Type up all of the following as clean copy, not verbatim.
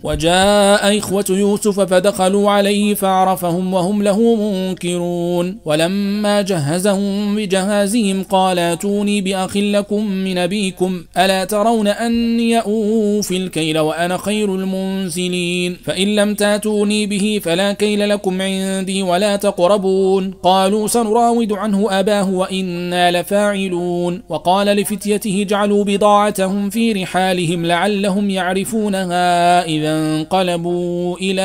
وجاء إخوة يوسف فدخلوا عليه فعرفهم وهم له منكرون ولما جهزهم بجهازهم قال ائتوني بأخ لكم من أبيكم ألا ترون أني أوفي الكيل وأنا خير المنزلين فإن لم تاتوني به فلا كيل لكم عندي ولا تقربون قالوا سنراود عنه أباه وإنا لفاعلون وقال لفتيته اجعلوا بضاعتهم في رحالهم لعلهم يعرفونها إذا انقلبوا إلى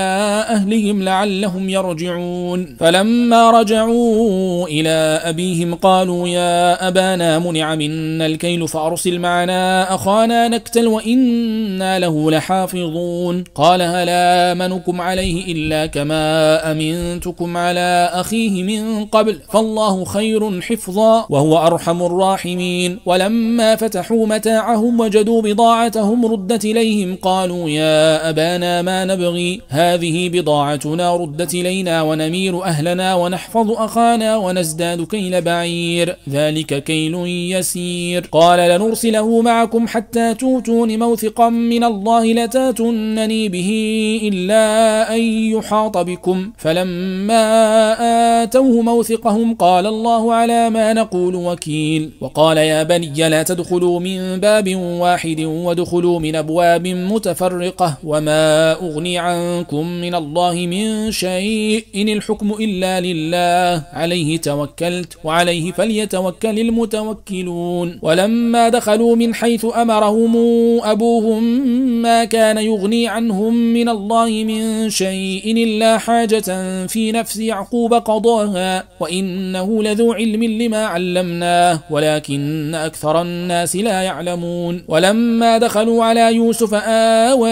أهلهم لعلهم يرجعون فلما رجعوا إلى أبيهم قالوا يا أبانا منع منا الكيل فأرسل معنا أخانا نكتل وإنا له لحافظون قال هل آمنكم عليه إلا كما أمنتكم على أخيه من قبل فالله خير حفظا وهو أرحم الراحمين ولما فتحوا متاعهم وجدوا بضاعتهم ردت إليهم قالوا يا أبانا ما نبغي هذه بضاعتنا ردت إلينا ونمير أهلنا ونحفظ أخانا ونزداد كيل بعير ذلك كيل يسير قال لنرسله معكم حتى توتون موثقا من الله لتاتونني به إلا أن يحاط بكم فلما آتوه موثقهم قال الله على ما نقول وكيل وقال يا بني لا تدخلوا من باب واحد وادخلوا من أبواب متفرقة وما أغني عنكم من الله من شيء إن الحكم إلا لله عليه توكلت وعليه فليتوكل المتوكلون ولما دخلوا من حيث أمرهم أبوهم ما كان يغني عنهم من الله من شيء إلا حاجة في نفس يعقوب قضاها وإنه لذو علم لما علمناه ولكن أكثر الناس لا يعلمون ولما دخلوا على يوسف آوى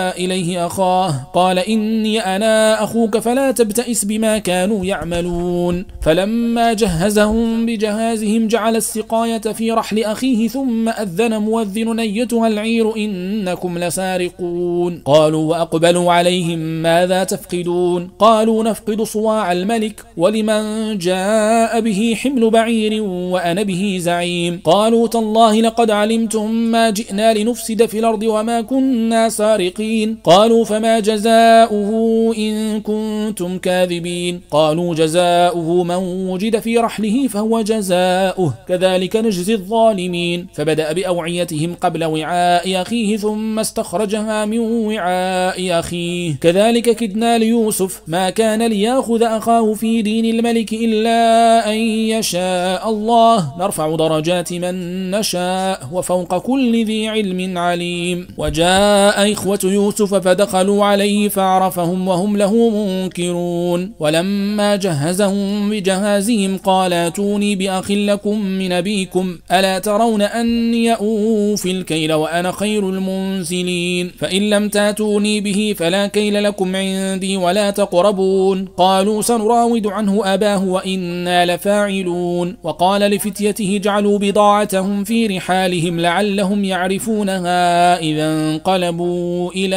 إليه أخاه قال إني أنا أخوك فلا تبتئس بما كانوا يعملون فلما جهزهم بجهازهم جعل السقاية في رحل أخيه ثم أذن مؤذن أيتها العير إنكم لسارقون قالوا وأقبلوا عليهم ماذا تفقدون قالوا نفقد صواع الملك ولمن جاء به حمل بعير وأنا به زعيم قالوا تالله لقد علمتم ما جئنا لنفسد في الأرض وما كنا سارقين قالوا فما جزاؤه إن كنتم كاذبين قالوا جزاؤه من وجد في رحله فهو جزاؤه كذلك نجزي الظالمين فبدأ بأوعيتهم قبل وعاء أخيه ثم استخرجها من وعاء أخيه كذلك كدنا ليوسف ما كان ليأخذ أخاه في دين الملك إلا أن يشاء الله نرفع درجات من نشاء وفوق كل ذي علم عليم وجاء إخوة يوسف فدخلوا عليه فعرفهم وهم له منكرون ولما جهزهم بجهازهم قال ائتوني بأخ لكم من أبيكم ألا ترون أني أوفي الكيل وأنا خير المنزلين فإن لم تاتوني به فلا كيل لكم عندي ولا تقربون قالوا سنراود عنه أباه وإنا لفاعلون وقال لفتيته اجعلوا بضاعتهم في رحالهم لعلهم يعرفونها إذا انقلبوا إلى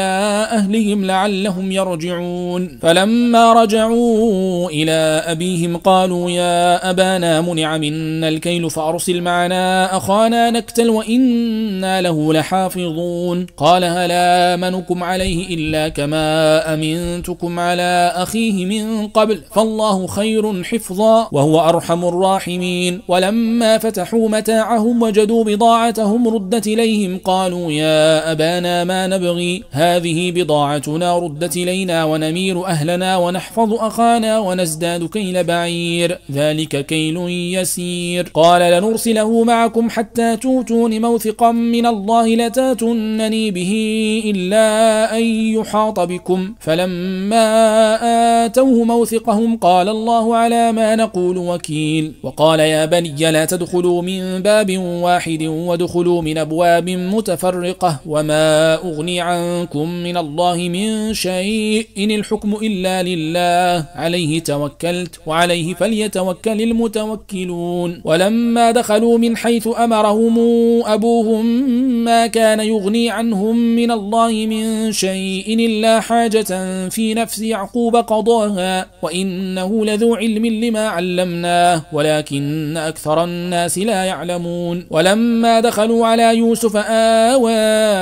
أهلهم لعلهم يرجعون فلما رجعوا إلى أبيهم قالوا يا أبانا منع منا الكيل فأرسل معنا أخانا نكتل وإنا له لحافظون قال هل آمنكم عليه إلا كما أمنتكم على أخيه من قبل فالله خير حفظا وهو أرحم الراحمين ولما فتحوا متاعهم وجدوا بضاعتهم ردت إليهم قالوا يا أبانا ما نبغي هذه بضاعتنا ردت إلينا ونمير أهلنا ونحفظ أخانا ونزداد كيل بعير ذلك كيل يسير قال لنرسله معكم حتى توتون موثقا من الله لتاتونني به إلا أن يحاط بكم فلما آتوه موثقهم قال الله على ما نقول وكيل وقال يا بني لا تدخلوا من باب واحد وادخلوا من أبواب متفرقة وما أغني عنكم من الله من شيء إن الحكم إلا لله عليه توكلت وعليه فليتوكل المتوكلون ولما دخلوا من حيث أمرهم أبوهم ما كان يغني عنهم من الله من شيء إلا حاجة في نفس يعقوب قضاها وإنه لذو علم لما علمناه ولكن أكثر الناس لا يعلمون ولما دخلوا على يوسف آوى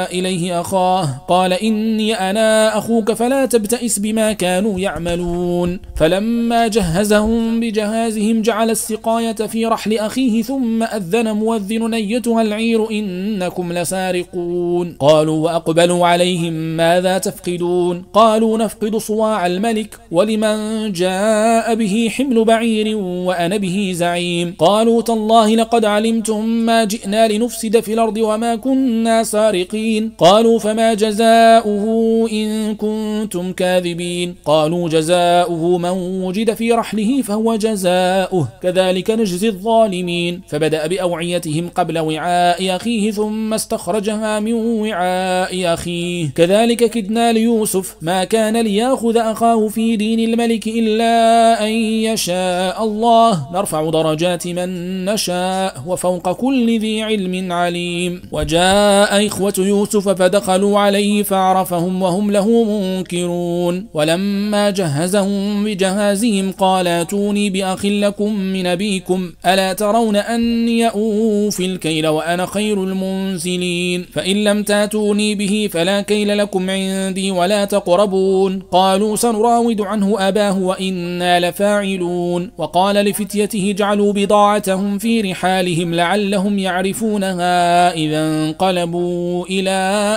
إليه أخاه قال إني أنا أخوك فلا تبتئس بما كانوا يعملون. فلما جهزهم بجهازهم جعل السقاية في رحل أخيه ثم أذن مؤذن أيتها العير إنكم لسارقون. قالوا وأقبلوا عليهم ماذا تفقدون؟ قالوا نفقد صواع الملك ولمن جاء به حمل بعير وأنا به زعيم. قالوا تالله لقد علمتم ما جئنا لنفسد في الأرض وما كنا سارقين. قالوا فما جزاؤه إن كنتم كاذبين؟ قالوا جزاؤه من وجد في رحله فهو جزاؤه كذلك نجزي الظالمين. فبدأ بأوعيتهم قبل وعاء أخيه ثم استخرجها من وعاء أخيه كذلك كدنا ليوسف ما كان ليأخذ أخاه في دين الملك إلا أن يشاء الله نرفع درجات من نشاء وفوق كل ذي علم عليم. وجاء إخوة يوسف فدخلوا عليه فعرفهم وهم له منكرون. ولما جهزهم بجهازهم قال ائتوني بأخ لكم من أبيكم ألا ترون أني أوفي الكيل وأنا خير المنزلين. فإن لم تاتوني به فلا كيل لكم عندي ولا تقربون. قالوا سنراود عنه أباه وإنا لفاعلون. وقال لفتيته اجعلوا بضاعتهم في رحالهم لعلهم يعرفونها إذا انقلبوا إلى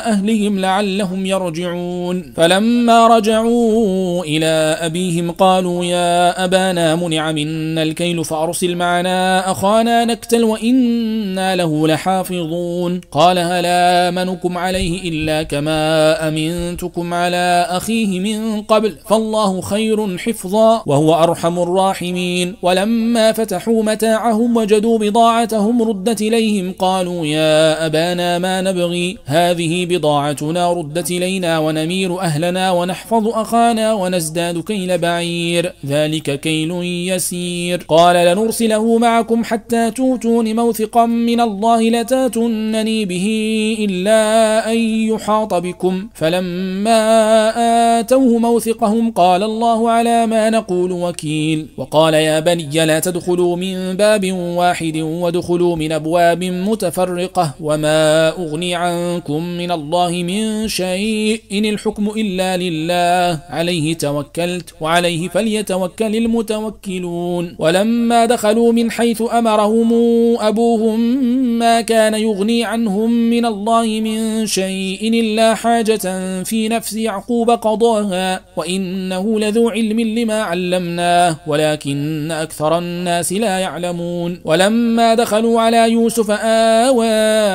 أهلهم لعلهم يرجعون. فلما رجعوا إلى أبيهم قالوا يا أبانا منع منا الكيل فأرسل معنا أخانا نكتل وإنا له لحافظون. قال هل آمنكم عليه إلا كما أمنتكم على أخيه من قبل فالله خير حفظا وهو أرحم الراحمين. ولما فتحوا متاعهم وجدوا بضاعتهم ردت إليهم قالوا يا أبانا ما نبغي هذه بضاعتنا ردت إلينا ونمير أهلنا ونحفظ أخانا ونزداد كيل بعير ذلك كيل يسير. قال لنرسله معكم حتى توتون موثقا من الله لتاتونني به إلا أن يحاط بكم. فلما آتوه موثقهم قال الله على ما نقول وكيل. وقال يا بني لا تدخلوا من باب واحد وادخلوا من أبواب متفرقة وما أغني عنكم من الله من شيء إن الحكم إلا لله عليه توكلت وعليه فليتوكل المتوكلون. ولما دخلوا من حيث أمرهم أبوهم ما كان يغني عنهم من الله من شيء إلا حاجة في نفس يعقوب قضاها وإنه لذو علم لما علمناه ولكن أكثر الناس لا يعلمون. ولما دخلوا على يوسف آوى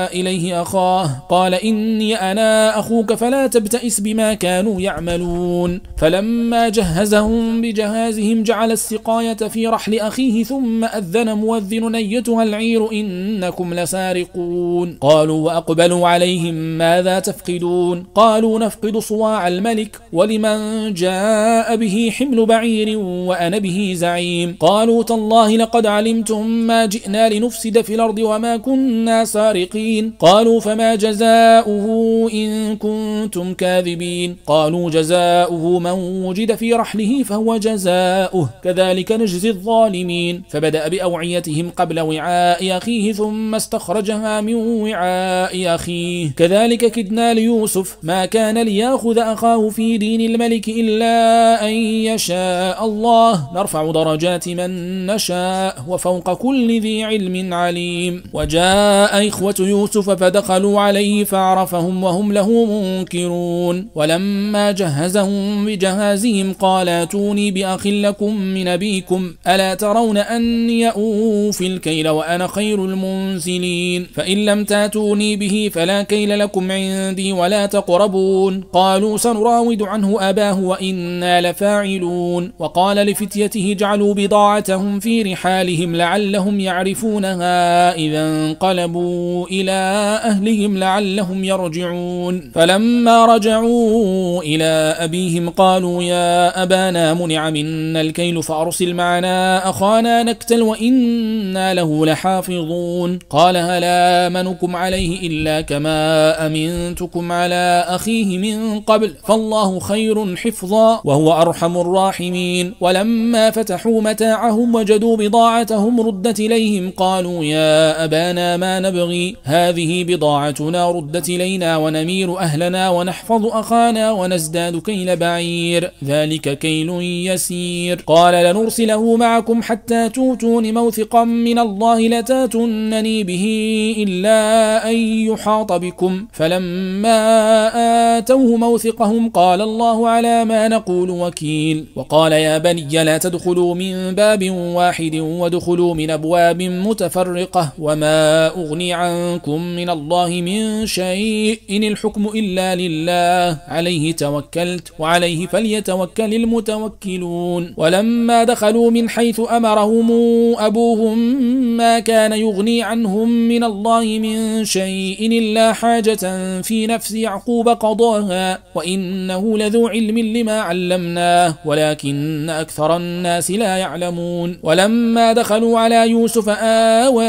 إليه أخاه قال إني أنا أخوك فلا تبتئس بما كانوا يعملون. فلما جهزهم بجهازهم جعل السقاية في رحل أخيه ثم أذن مؤذن أيتها العير إنكم لسارقون. قالوا وأقبلوا عليهم ماذا تفقدون؟ قالوا نفقد صواع الملك ولمن جاء به حمل بعير وأنا به زعيم. قالوا تالله لقد علمتم ما جئنا لنفسد في الأرض وما كنا سارقين. قالوا فما جزاؤه إن كنتم كاذبين؟ قالوا جزاؤه من وجد في رحله فهو جزاؤه كذلك نجزي الظالمين. فبدأ بأوعيتهم قبل وعاء أخيه ثم استخرجها من وعاء أخيه كذلك كدنا ليوسف ما كان ليأخذ أخاه في دين الملك إلا أن يشاء الله نرفع درجات من نشاء وفوق كل ذي علم عليم. وجاء إخوة يوسف فدخلوا عليه فعرفهم وهم له منكرون. ولما جهزهم بجهازهم قال ائتوني بأخ لكم من أبيكم ألا ترون أني أوفي الكيل وأنا خير المنزلين. فإن لم تاتوني به فلا كيل لكم عندي ولا تقربون. قالوا سنراود عنه أباه وإنا لفاعلون. وقال لفتيته اجعلوا بضاعتهم في رحالهم لعلهم يعرفونها إذا انقلبوا إلى أهلهم لعلهم يرجعون. فلما رجعوا إلى أبيهم قالوا يا أبانا منع منا الكيل فأرسل معنا أخانا نكتل وإنا له لحافظون. قال هل آمنكم عليه إلا كما أمنتكم على أخيه من قبل فالله خير حفظا وهو أرحم الراحمين. ولما فتحوا متاعهم وجدوا بضاعتهم ردت إليهم قالوا يا أبانا ما نبغي هذه بضاعتنا ردت إلينا ونمير أهلنا أهلنا ونحفظ أخانا ونزداد كيل بعير، ذلك كيل يسير. قال لنرسله معكم حتى توتون موثقا من الله لتاتونني به إلا أن يحاط بكم، فلما آتوه موثقهم قال الله على ما نقول وكيل. وقال يا بني لا تدخلوا من باب واحد وادخلوا من أبواب متفرقة، وما أغني عنكم من الله من شيء إن الحكم إلا لله عليه توكلت وعليه فليتوكل المتوكلون. ولما دخلوا من حيث أمرهم أبوهم ما كان يغني عنهم من الله من شيء إلا حاجة في نفس يعقوب قضاها، وإنه لذو علم لما علمناه ولكن أكثر الناس لا يعلمون. ولما دخلوا على يوسف آوى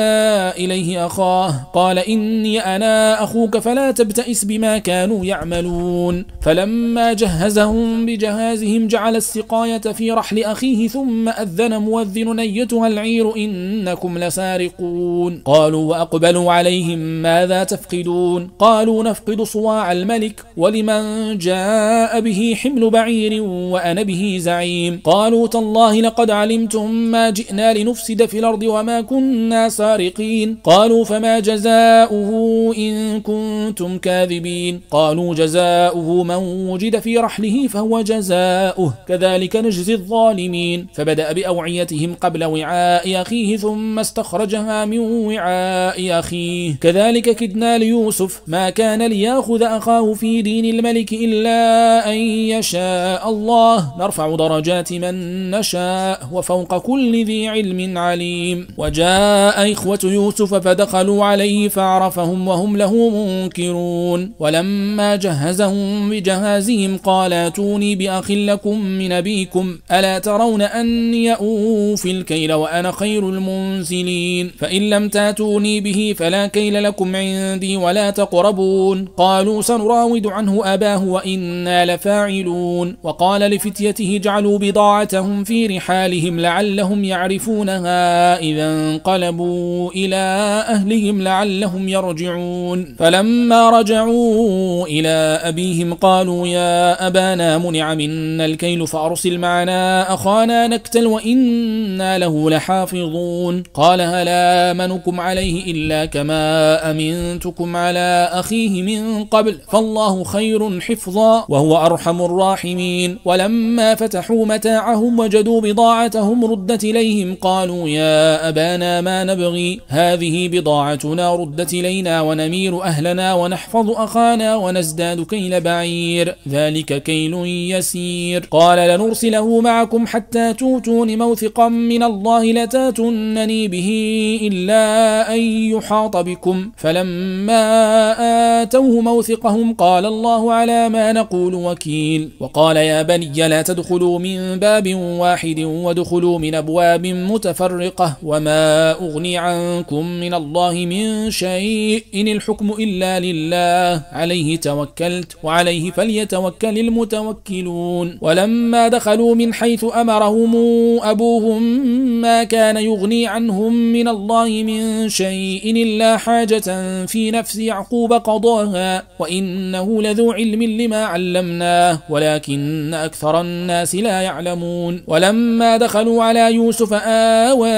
إليه أخاه قال إني أنا أخوك فلا تبتئس بما كانوا يعملون. فلما جهزهم بجهازهم جعل السقاية في رحل أخيه ثم أذن مؤذن أيتها العير إنكم لسارقون. قالوا وأقبلوا عليهم ماذا تفقدون؟ قالوا نفقد صواع الملك ولمن جاء به حمل بعير وأنا به زعيم. قالوا تالله لقد علمتم ما جئنا لنفسد في الأرض وما كنا سارقين. قالوا فما جزاؤه إن كنتم كاذبين؟ قالوا جزاؤه من وجد في رحله فهو جزاؤه كذلك نجزي الظالمين. فبدأ بأوعيتهم قبل وعاء أخيه ثم استخرجها من وعاء أخيه كذلك كدنا ليوسف ما كان ليأخذ أخاه في دين الملك إلا أن يشاء الله نرفع درجات من نشاء وفوق كل ذي علم عليم. وجاء إخوة يوسف فدخلوا عليه فعرفهم وهم له منكرون. ولما جهزهم بجهازهم قال اتوني بأخ لكم من أبيكم ألا ترون أني أوفي الكيل وأنا خير المنزلين، فإن لم تاتوني به فلا كيل لكم عندي ولا تقربون. قالوا سنراود عنه أباه وإنا لفاعلون. وقال لفتيته جعلوا بضاعتهم في رحالهم لعلهم يعرفونها إذا انقلبوا إلى أهلهم لعلهم يرجعون. فلما رجعوا إلى أبيهم قالوا يا أبانا منع منا الكيل فأرسل معنا أخانا نكتل وإنا له لحافظون. قال هل آمنكم عليه إلا كما أمنتكم على أخيه من قبل فالله خير حفظا وهو أرحم الراحمين. ولما فتحوا متاعهم وجدوا بضاعتهم ردت إليهم قالوا يا أبانا ما نبغي هذه بضاعتنا ردت إلينا ونمير أهلنا ونحفظ أخانا ونزداد كيل بعير، ذلك كيل يسير. قال لنرسله معكم حتى توتون موثقا من الله لتاتونني به إلا أن يحاط بكم، فلما آتوه موثقهم قال الله على ما نقول وكيل. وقال يا بني لا تدخلوا من باب واحد وادخلوا من أبواب متفرقة، وما أغني عنكم من الله من شيء إن الحكم إلا لله عليه توكلت وعليه فليتوكل المتوكلون. ولما دخلوا من حيث أمرهم أبوهم ما كان يغني عنهم من الله من شيء إلا حاجة في نفس يعقوب قضاها، وإنه لذو علم لما علمناه ولكن أكثر الناس لا يعلمون. ولما دخلوا على يوسف آوى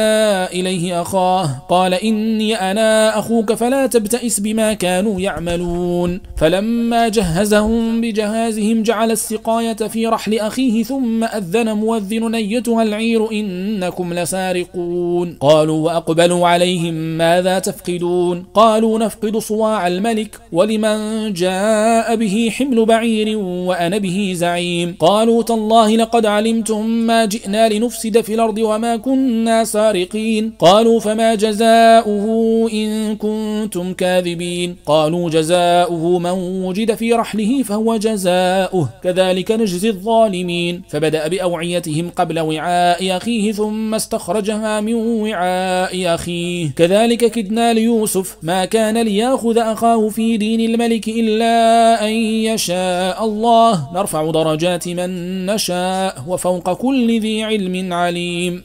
إليه أخاه قال إني أنا أخوك فلا تبتئس بما كانوا يعملون. فلما جهزهم بجهازهم جعل السقاية في رحل أخيه ثم أذن مؤذن أيتها العير إنكم لسارقون. قالوا وأقبلوا عليهم ماذا تفقدون؟ قالوا نفقد صواع الملك ولمن جاء به حمل بعير وأنا به زعيم. قالوا تالله لقد علمتم ما جئنا لنفسد في الأرض وما كنا سارقين. قالوا فما جزاؤه إن كنتم كاذبين؟ قالوا جزاؤه من وجد في رحله فهو جزاؤه كذلك نجزي الظالمين. فبدأ بأوعيتهم قبل وعاء أخيه ثم استخرجها من وعاء أخيه كذلك كدنا ليوسف ما كان ليأخذ أخاه في دين الملك إلا أن يشاء الله نرفع درجات من نشاء وفوق كل ذي علم عليم.